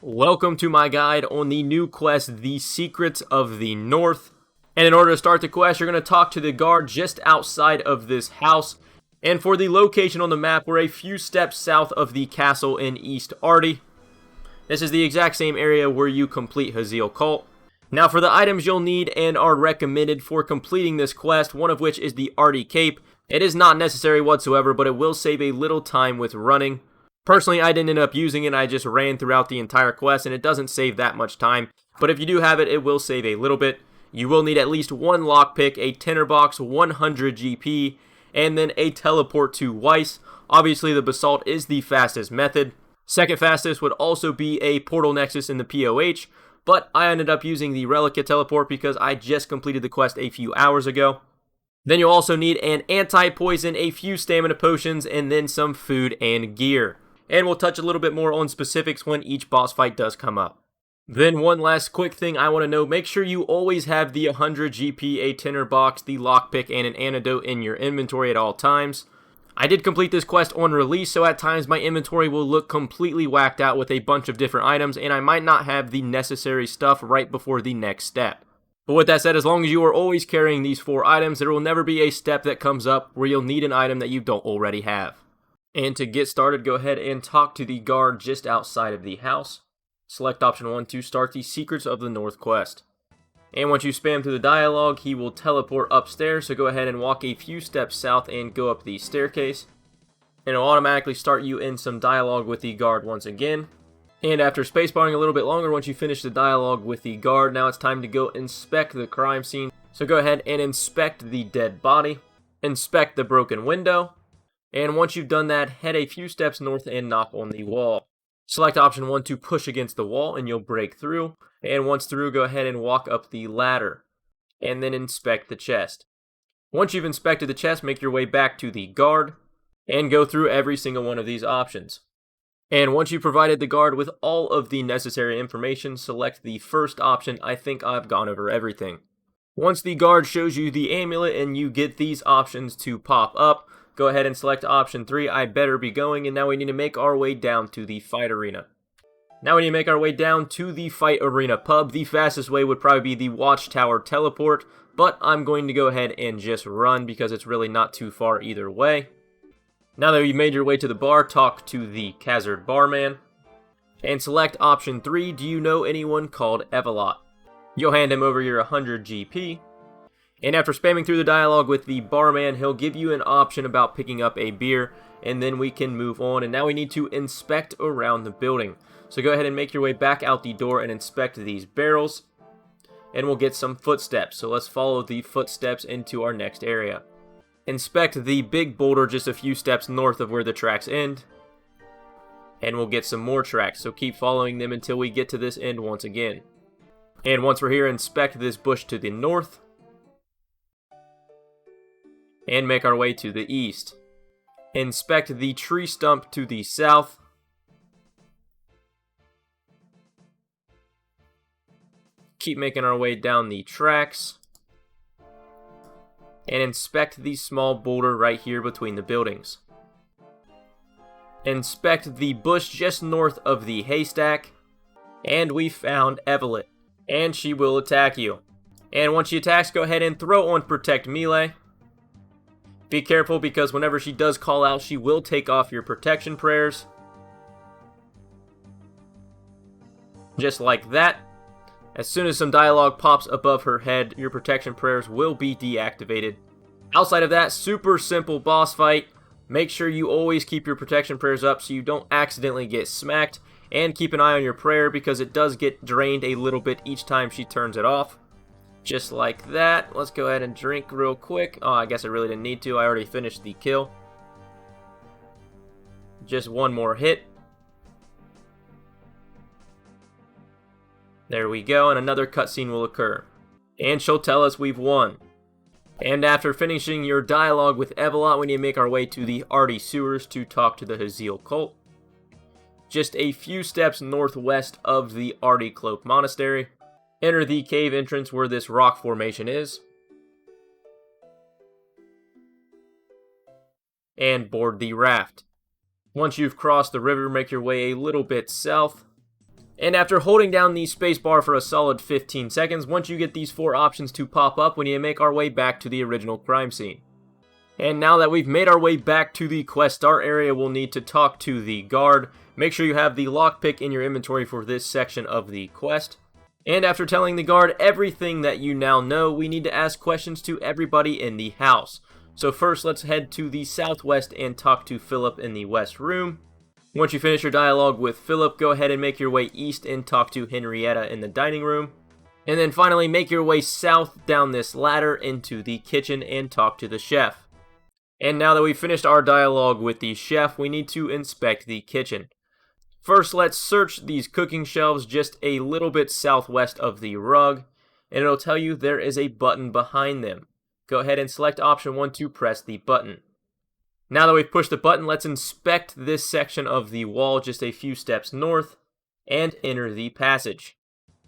Welcome to my guide on the new quest, The Secrets of the North. And in order to start the quest, you're going to talk to the guard just outside of this house. And for the location on the map, we're a few steps south of the castle in East Arty. This is the exact same area where you complete Haziel Cult. Now for the items you'll need and are recommended for completing this quest, one of which is the Arty Cape. It is not necessary whatsoever, but it will save a little time with running. Personally, I didn't end up using it, I just ran throughout the entire quest, and it doesn't save that much time. But if you do have it, it will save a little bit. You will need at least one lockpick, a tinderbox, 100 GP, and then a teleport to Weiss. Obviously, the Basalt is the fastest method. Second fastest would also be a Portal Nexus in the POH, but I ended up using the Relica teleport because I just completed the quest a few hours ago. Then you'll also need an anti-poison, a few stamina potions, and then some food and gear. And we'll touch a little bit more on specifics when each boss fight does come up. Then one last quick thing I want to know, make sure you always have the 100 GP, a tinderbox, the lockpick, and an antidote in your inventory at all times. I did complete this quest on release, so at times my inventory will look completely whacked out with a bunch of different items, and I might not have the necessary stuff right before the next step. But with that said, as long as you are always carrying these 4 items, there will never be a step that comes up where you'll need an item that you don't already have. And to get started, go ahead and talk to the guard just outside of the house. Select option 1 to start the Secrets of the North quest. And once you spam through the dialogue, he will teleport upstairs, so go ahead and walk a few steps south and go up the staircase. And it'll automatically start you in some dialogue with the guard once again. And after spacebarring a little bit longer, once you finish the dialogue with the guard, now it's time to go inspect the crime scene. So go ahead and inspect the dead body, inspect the broken window, and once you've done that, head a few steps north and knock on the wall. Select option 1 to push against the wall and you'll break through. And once through, go ahead and walk up the ladder. And then inspect the chest. Once you've inspected the chest, make your way back to the guard. And go through every single one of these options. And once you've provided the guard with all of the necessary information, select the first option. I think I've gone over everything. Once the guard shows you the amulet and you get these options to pop up, go ahead and select option 3, I better be going, and now we need to make our way down to the fight arena. Now we need to make our way down to the fight arena pub. The fastest way would probably be the watchtower teleport, but I'm going to go ahead and just run because it's really not too far either way. Now that you've made your way to the bar, talk to the Khazard barman, and select option 3, do you know anyone called Evelot? You'll hand him over your 100 GP. And after spamming through the dialogue with the barman, he'll give you an option about picking up a beer, and then we can move on. And now we need to inspect around the building. So go ahead and make your way back out the door and inspect these barrels, and we'll get some footsteps. So let's follow the footsteps into our next area. Inspect the big boulder just a few steps north of where the tracks end, and we'll get some more tracks. So keep following them until we get to this end once again. And once we're here, inspect this bush to the north, and make our way to the east. Inspect the tree stump to the south. Keep making our way down the tracks. And inspect the small boulder right here between the buildings. Inspect the bush just north of the haystack. And we found Evelyn. And she will attack you. And once she attacks, go ahead and throw on Protect Melee. Be careful because whenever she does call out, she will take off your protection prayers. Just like that. As soon as some dialogue pops above her head, your protection prayers will be deactivated. Outside of that, super simple boss fight. Make sure you always keep your protection prayers up so you don't accidentally get smacked. And keep an eye on your prayer because it does get drained a little bit each time she turns it off. Just like that. Let's go ahead and drink real quick. Oh, I guess I really didn't need to. I already finished the kill. Just one more hit. There we go, and another cutscene will occur. And she'll tell us we've won. And after finishing your dialogue with Evelot, we need to make our way to the Arty sewers to talk to the Haziel Cult. Just a few steps northwest of the Arty Cloak Monastery. Enter the cave entrance where this rock formation is. And board the raft. Once you've crossed the river, make your way a little bit south. And after holding down the spacebar for a solid 15 seconds, once you get these 4 options to pop up, we need to make our way back to the original crime scene. And now that we've made our way back to the quest start area, we'll need to talk to the guard. Make sure you have the lockpick in your inventory for this section of the quest. And after telling the guard everything that you now know, we need to ask questions to everybody in the house. So first, let's head to the southwest and talk to Philip in the west room. Once you finish your dialogue with Philip, go ahead and make your way east and talk to Henrietta in the dining room. And then finally, make your way south down this ladder into the kitchen and talk to the chef. And now that we've finished our dialogue with the chef, we need to inspect the kitchen. First, let's search these cooking shelves just a little bit southwest of the rug, and it'll tell you there is a button behind them. Go ahead and select option 1 to press the button. Now that we've pushed the button, let's inspect this section of the wall just a few steps north and enter the passage.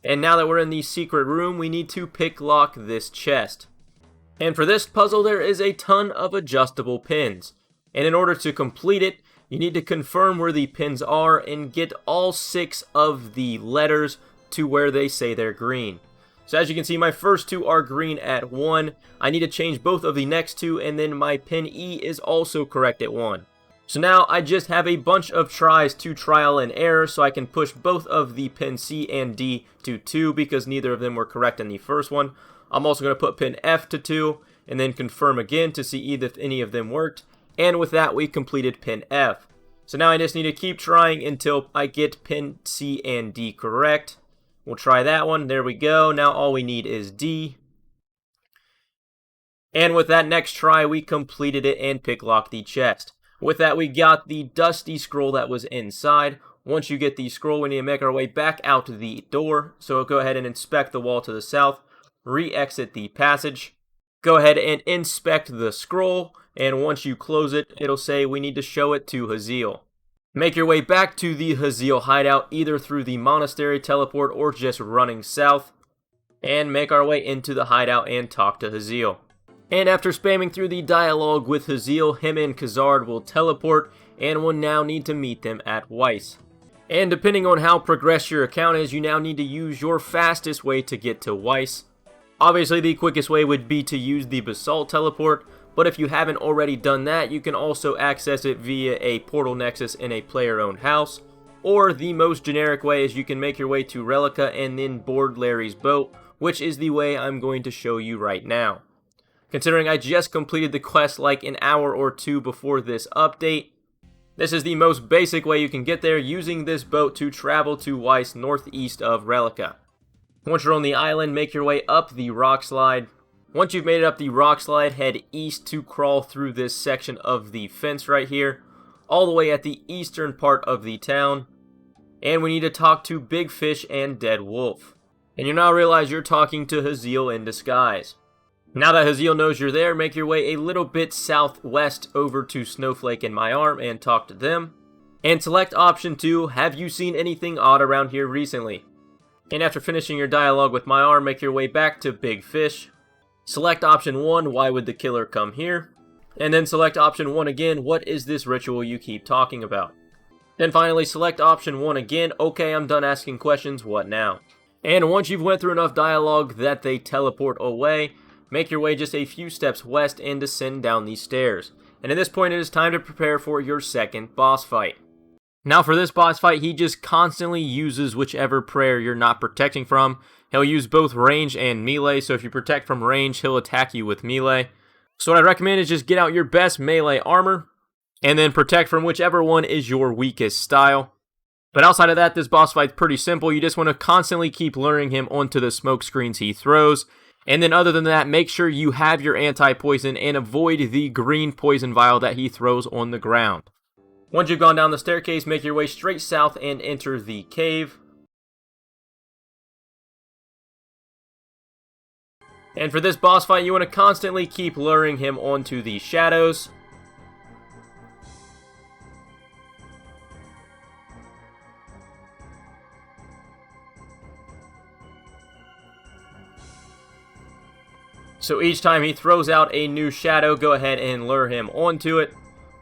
And now that we're in the secret room, we need to pick lock this chest. And for this puzzle, there is a ton of adjustable pins. And in order to complete it, you need to confirm where the pins are and get all 6 of the letters to where they say they're green. So as you can see, my first 2 are green at 1. I need to change both of the next 2, and then my pin E is also correct at 1. So now I just have a bunch of tries to trial and error, so I can push both of the pin C and D to 2 because neither of them were correct in the first one. I'm also going to put pin F to 2, and then confirm again to see if any of them worked. And with that, we completed pin F. So now I just need to keep trying until I get pin C and D correct. We'll try that one. There we go. Now all we need is D. And with that next try, we completed it and picklocked the chest. With that, we got the dusty scroll that was inside. Once you get the scroll, we need to make our way back out the door. So go ahead and inspect the wall to the south. Re-exit the passage. Go ahead and inspect the scroll. And once you close it, it'll say we need to show it to Haziel. Make your way back to the Haziel hideout, either through the monastery teleport or just running south, and make our way into the hideout and talk to Haziel. And after spamming through the dialogue with Haziel, him and Khazard will teleport, and will now need to meet them at Weiss. And depending on how progressed your account is, you now need to use your fastest way to get to Weiss. Obviously, the quickest way would be to use the Basalt teleport, but if you haven't already done that, you can also access it via a portal nexus in a player-owned house. Or the most generic way is you can make your way to Relica and then board Larry's boat, which is the way I'm going to show you right now. Considering I just completed the quest like an hour or 2 before this update, this is the most basic way you can get there, using this boat to travel to Weiss northeast of Relica. Once you're on the island, make your way up the rock slide. Once you've made it up the rock slide, head east to crawl through this section of the fence right here, all the way at the eastern part of the town. And we need to talk to Big Fish and Dead Wolf. And you now realize you're talking to Haziel in disguise. Now that Haziel knows you're there, make your way a little bit southwest over to Snowflake and My Arm and talk to them. And select option 2, have you seen anything odd around here recently? And after finishing your dialogue with My Arm, make your way back to Big Fish. Select option 1, why would the killer come here? And then select option 1 again, what is this ritual you keep talking about? Then finally select option 1 again, okay, I'm done asking questions, what now? And once you've went through enough dialogue that they teleport away, make your way just a few steps west and descend down these stairs. And at this point it is time to prepare for your second boss fight. Now for this boss fight, he just constantly uses whichever prayer you're not protecting from. He'll use both range and melee, so if you protect from range, he'll attack you with melee. So what I recommend is just get out your best melee armor, and then protect from whichever one is your weakest style. But outside of that, this boss fight's pretty simple. You just want to constantly keep luring him onto the smoke screens he throws. And then other than that, make sure you have your anti-poison and avoid the green poison vial that he throws on the ground. Once you've gone down the staircase, make your way straight south and enter the cave. And for this boss fight, you want to constantly keep luring him onto the shadows. So each time he throws out a new shadow, go ahead and lure him onto it.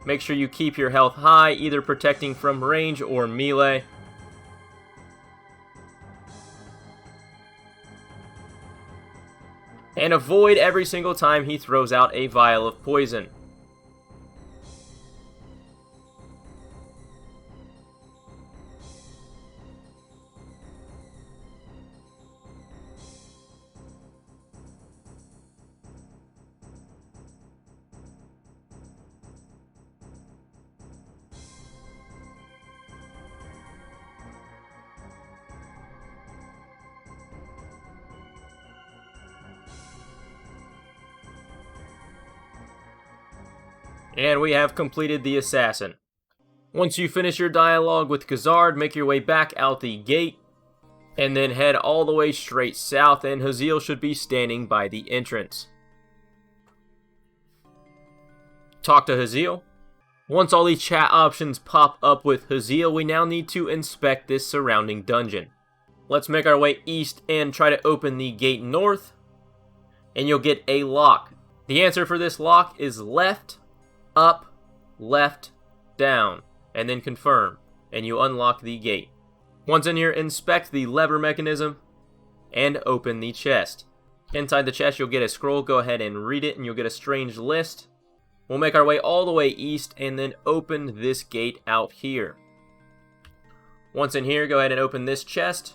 Make sure you keep your health high, either protecting from range or melee. and avoid every single time he throws out a vial of poison. And we have completed the assassin. Once you finish your dialogue with Khazard, make your way back out the gate, and then head all the way straight south, and Haziel should be standing by the entrance. Talk to Haziel. Once all the chat options pop up with Haziel, we now need to inspect this surrounding dungeon. Let's make our way east and try to open the gate north, and you'll get a lock. The answer for this lock is left, up, left, down, and then confirm, and you unlock the gate. Once in here, inspect the lever mechanism and open the chest. Inside the chest, you'll get a scroll. Go ahead and read it, and you'll get a strange list. We'll make our way all the way east and then open this gate out here. Once in here, go ahead and open this chest,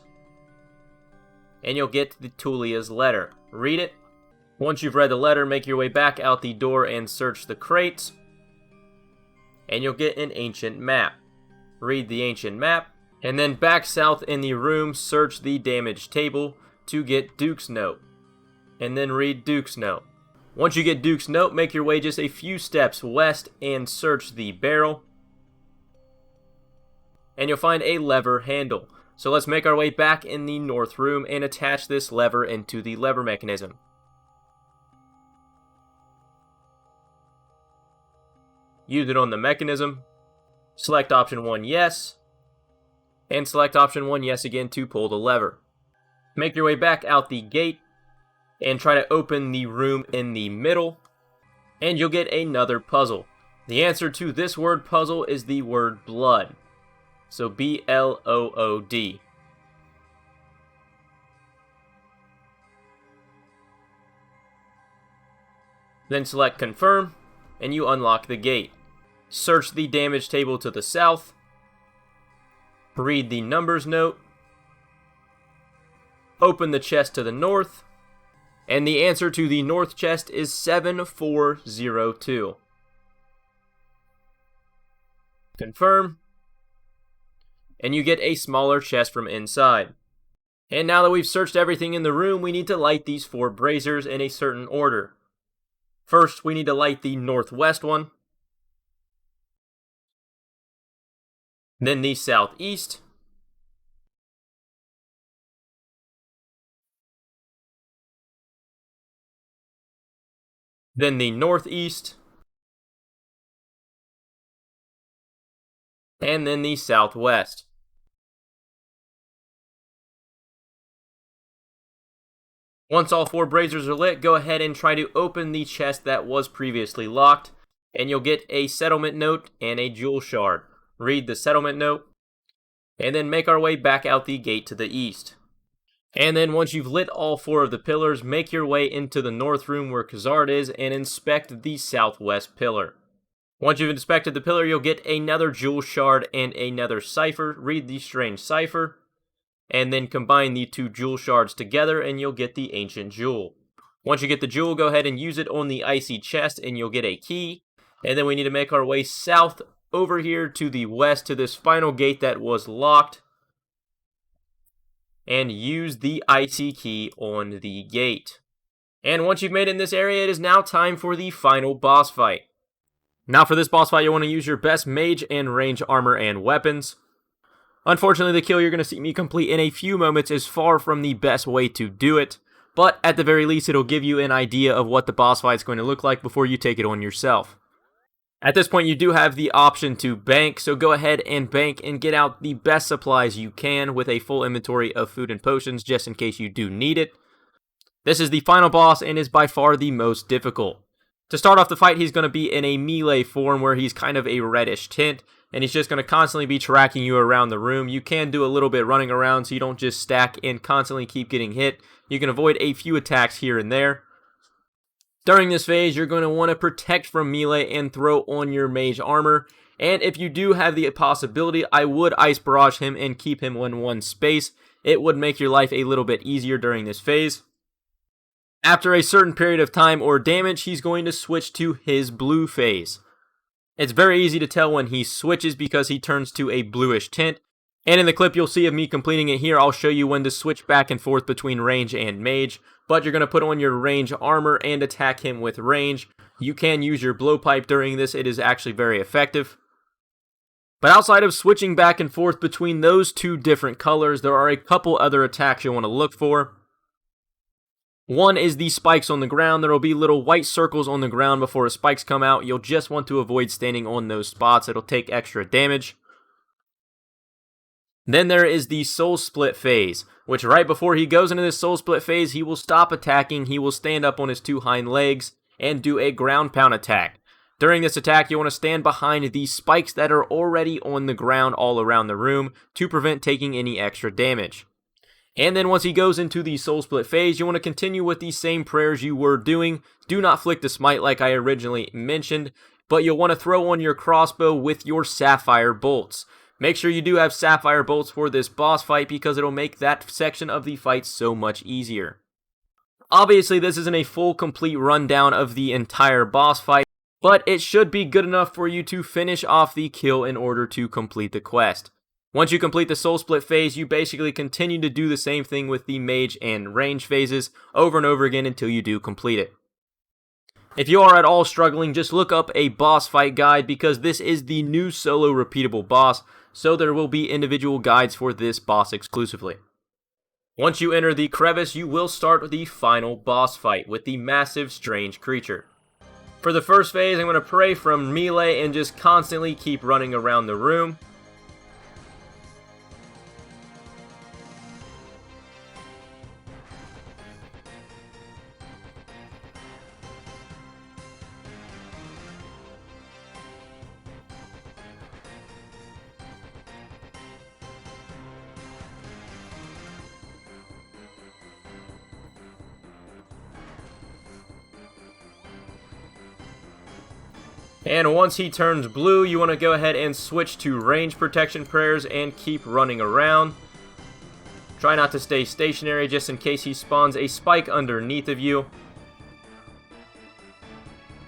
and you'll get the Tulia's letter. Read it. Once you've read the letter, make your way back out the door and search the crates, and you'll get an ancient map. Read the ancient map, and then back south in the room, search the damage table to get Duke's note, and then read Duke's note. Once you get Duke's note, make your way just a few steps west and search the barrel, and you'll find a lever handle. So let's make our way back in the north room and attach this lever into the lever mechanism. Use it on the mechanism. Select option 1 yes, and select option 1 yes again to pull the lever. Make your way back out the gate and try to open the room in the middle, and you'll get another puzzle. The answer to this word puzzle is the word blood. So B-L-O-O-D. Then select confirm, and you unlock the gate. Search the damage table to the south. Read the numbers note. Open the chest to the north. And the answer to the north chest is 7402. Confirm. And you get a smaller chest from inside. And now that we've searched everything in the room, we need to light these 4 braziers in a certain order. First, we need to light the northwest one, then the southeast, then the northeast, and then the southwest. Once all 4 braziers are lit, go ahead and try to open the chest that was previously locked, and you'll get a settlement note and a jewel shard. Read the settlement note, and then make our way back out the gate to the east. And then once you've lit all 4 of the pillars, make your way into the north room where Khazard is and inspect the southwest pillar. Once you've inspected the pillar, you'll get another jewel shard and another cipher. Read the strange cipher, and then combine the 2 jewel shards together, and you'll get the ancient jewel. Once you get the jewel, go ahead and use it on the icy chest, and you'll get a key. And then we need to make our way south over here to the west to this final gate that was locked, and use the icy key on the gate. And once you've made it in this area, it is now time for the final boss fight. Now for this boss fight, you'll want to use your best mage and range armor and weapons. Unfortunately, the kill you're going to see me complete in a few moments is far from the best way to do it, but at the very least, it'll give you an idea of what the boss fight is going to look like before you take it on yourself. At this point, you do have the option to bank, so go ahead and bank and get out the best supplies you can with a full inventory of food and potions just in case you do need it. This is the final boss and is by far the most difficult. To start off the fight, he's going to be in a melee form where he's kind of a reddish tint, and he's just going to constantly be tracking you around the room. You can do a little bit running around so you don't just stack and constantly keep getting hit. You can avoid a few attacks here and there. During this phase, you're going to want to protect from melee and throw on your mage armor. And if you do have the possibility, I would Ice Barrage him and keep him in one space. It would make your life a little bit easier during this phase. After a certain period of time or damage, he's going to switch to his blue phase. It's very easy to tell when he switches because he turns to a bluish tint. And in the clip you'll see of me completing it here, I'll show you when to switch back and forth between range and mage. But you're going to put on your range armor and attack him with range. You can use your blowpipe during this, it is actually very effective. But outside of switching back and forth between those two different colors, there are a couple other attacks you'll want to look for. One is the spikes on the ground. There will be little white circles on the ground before the spikes come out. You'll just want to avoid standing on those spots. It'll take extra damage. Then there is the Soul Split phase, which right before he goes into this Soul Split phase, he will stop attacking, he will stand up on his two hind legs, and do a ground pound attack. During this attack, you want to stand behind these spikes that are already on the ground all around the room to prevent taking any extra damage. And then once he goes into the Soul Split phase, you want to continue with the same prayers you were doing. Do not flick the smite like I originally mentioned, but you'll want to throw on your crossbow with your Sapphire bolts. Make sure you do have Sapphire bolts for this boss fight because it'll make that section of the fight so much easier. Obviously, this isn't a full, complete rundown of the entire boss fight, but it should be good enough for you to finish off the kill in order to complete the quest. Once you complete the Soul Split phase, you basically continue to do the same thing with the mage and range phases over and over again until you do complete it. If you are at all struggling, just look up a boss fight guide because this is the new solo repeatable boss, so there will be individual guides for this boss exclusively. Once you enter the crevice, you will start the final boss fight with the massive strange creature. For the first phase, I'm going to pray from melee and just constantly keep running around the room. And once he turns blue, you want to go ahead and switch to range protection prayers and keep running around. Try not to stay stationary just in case he spawns a spike underneath of you.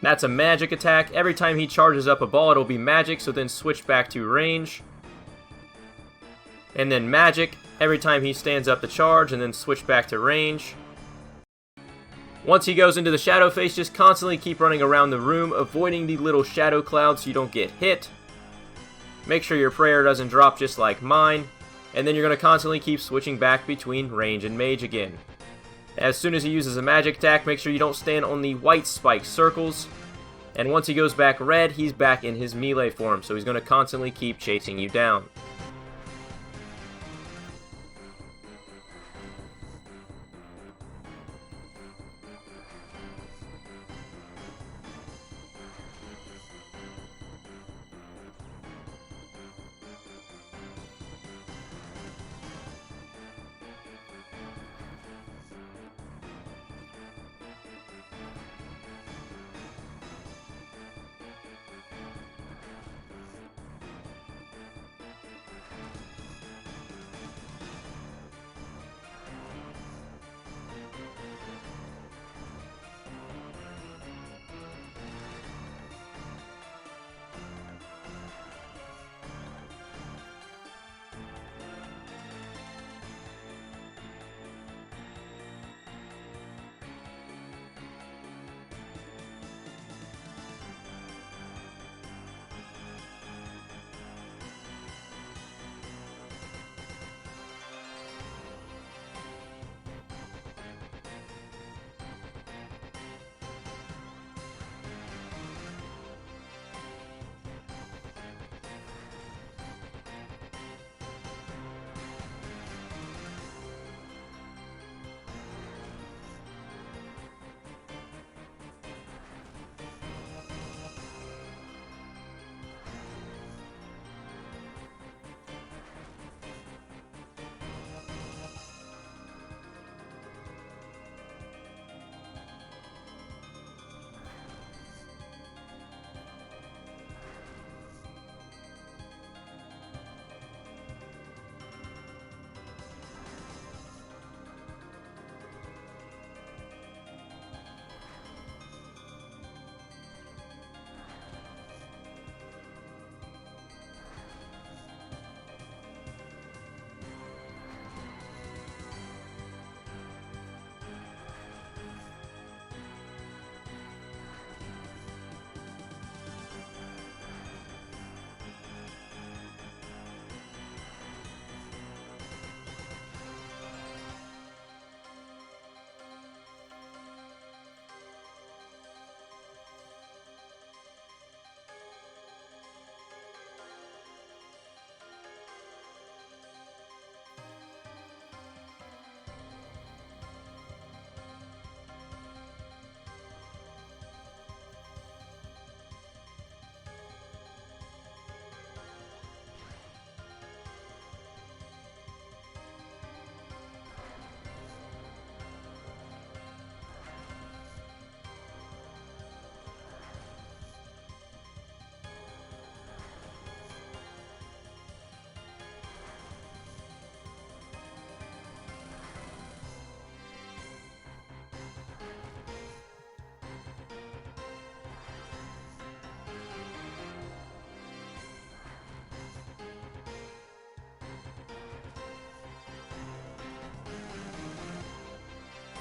That's a magic attack. Every time he charges up a ball, it'll be magic, so then switch back to range. And then magic every time he stands up to charge, and then switch back to range. Once he goes into the shadow phase, just constantly keep running around the room, avoiding the little shadow clouds so you don't get hit. Make sure your prayer doesn't drop just like mine. And then you're going to constantly keep switching back between range and mage again. As soon as he uses a magic attack, make sure you don't stand on the white spike circles. And once he goes back red, he's back in his melee form, so he's going to constantly keep chasing you down.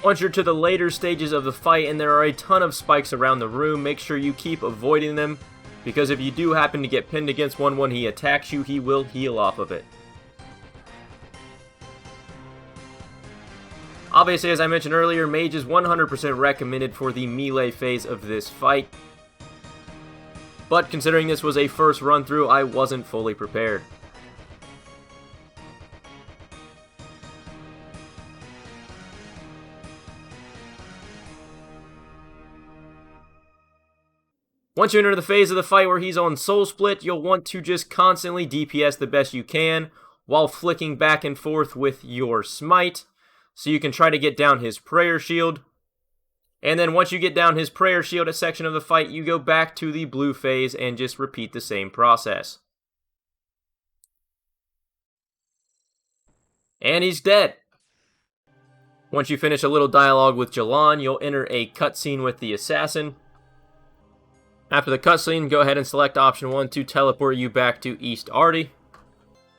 Once you're to the later stages of the fight and there are a ton of spikes around the room, make sure you keep avoiding them, because if you do happen to get pinned against one when he attacks you, he will heal off of it. Obviously, as I mentioned earlier, Mage is 100% recommended for the melee phase of this fight, but considering this was a first run through, I wasn't fully prepared. Once you enter the phase of the fight where he's on Soul Split, you'll want to just constantly DPS the best you can while flicking back and forth with your Smite, so you can try to get down his Prayer Shield. And then once you get down his Prayer Shield a section of the fight, you go back to the blue phase and just repeat the same process. And he's dead. Once you finish a little dialogue with Jalan, you'll enter a cutscene with the Assassin. After the cutscene, go ahead and select option 1 to teleport you back to East Arty.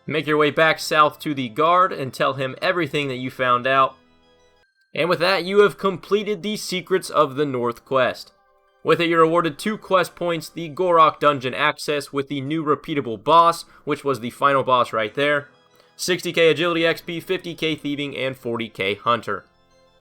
Make your way back south to the guard and tell him everything that you found out. And with that, you have completed the Secrets of the North quest. With it, you're awarded 2 quest points, the Gorok Dungeon access with the new repeatable boss, which was the final boss right there, 60k Agility XP, 50k Thieving, and 40k Hunter.